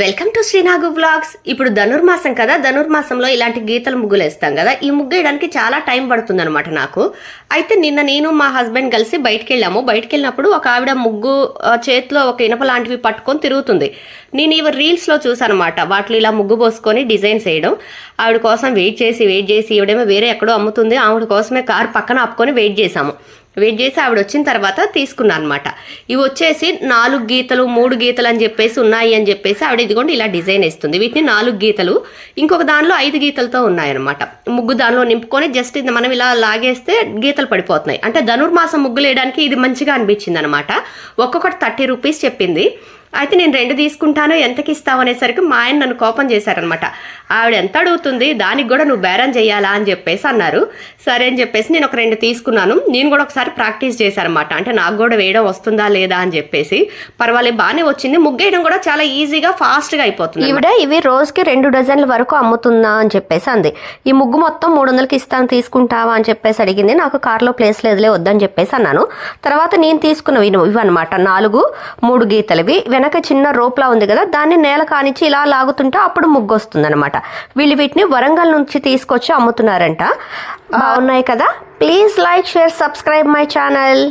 Welcome to శ్రీనాగు vlogs. ఇప్పుడు ధనుర్మాసం కదా, ధనుర్మాసంలో ఇలాంటి గీతలు ముగ్గులు వేస్తాం కదా. ఈ ముగ్గు వేయడానికి చాలా టైం పడుతుంది అనమాట నాకు. అయితే నిన్న నేను మా హస్బెండ్ కలిసి బయటికి వెళ్ళాము. బయటికి వెళ్ళినప్పుడు ఒక ఆవిడ ముగ్గు చేతిలో ఒక ఇనప లాంటివి పట్టుకొని తిరుగుతుంది. నేను ఇవి రీల్స్లో చూసాను అనమాట. వాటిలో ఇలా ముగ్గు పోసుకొని డిజైన్స్ వేయడం. ఆవిడ కోసం వెయిట్ చేసి ఈవిడేమో వేరే ఎక్కడో అమ్ముతుంది. ఆవిడ కోసమే కారు పక్కన ఆపుకొని వెయిట్ చేసాము. వెయిట్ చేసి ఆవిడ వచ్చిన తర్వాత తీసుకున్నాను అనమాట. ఇవి వచ్చేసి 4 గీతలు 3 గీతలు అని చెప్పేసి ఉన్నాయి అని చెప్పేసి ఆవిడ ఇదిగోండి ఇలా డిజైన్ ఇస్తుంది. వీటిని 4 గీతలు, ఇంకొక దానిలో 5 గీతలతో ఉన్నాయన్నమాట. ముగ్గు దానిలో నింపుకొని జస్ట్ ఇది మనం ఇలా లాగేస్తే గీతలు పడిపోతున్నాయి. అంటే ధనుర్మాసం ముగ్గులు వేయడానికి ఇది మంచిగా అనిపించింది అనమాట. ఒక్కొక్కటి 30 రూపీస్ చెప్పింది. అయితే నేను 2 తీసుకుంటాను, ఎంతకి ఇస్తావు అనేసరికి మా ఆయన నన్ను కోపం చేశారనమాట. ఆవిడ ఎంత అడుగుతుంది, దానికి కూడా నువ్వు బేరం చేయాలా అని చెప్పేసి అన్నారు. సరే అని చెప్పేసి నేను ఒక 2 తీసుకున్నాను. నేను కూడా ఒకసారి ప్రాక్టీస్ చేశానమాట. అంటే నాకు కూడా వేయడం వస్తుందా లేదా అని చెప్పేసి. పర్వాలేదు, బాగానే వచ్చింది. ముగ్గేయడం కూడా చాలా ఈజీగా ఫాస్ట్గా అయిపోతుంది. ఈవిడ ఇవి రోజుకి 2 డజన్ల వరకు అమ్ముతుందా అని చెప్పేసి అంది. ఈ ముగ్గు మొత్తం 300కి ఇస్తాను, తీసుకుంటావా అని చెప్పేసి అడిగింది. నాకు కార్లో ప్లేస్ లేదులే, వద్దని చెప్పేసి అన్నాను. తర్వాత నేను తీసుకున్నవి ఇవన్నమాట. 4 3 గీతలవి. వెనక చిన్న రోప్లా ఉంది కదా, దాన్ని నేల కానిచ్చి ఇలా లాగుతుంటే అప్పుడు ముగ్గు వస్తుంది అనమాట. వీళ్ళు వీటిని వరంగల్ నుంచి తీసుకొచ్చి అమ్ముతున్నారంట. బాగున్నాయి కదా. Please like, share, subscribe my channel.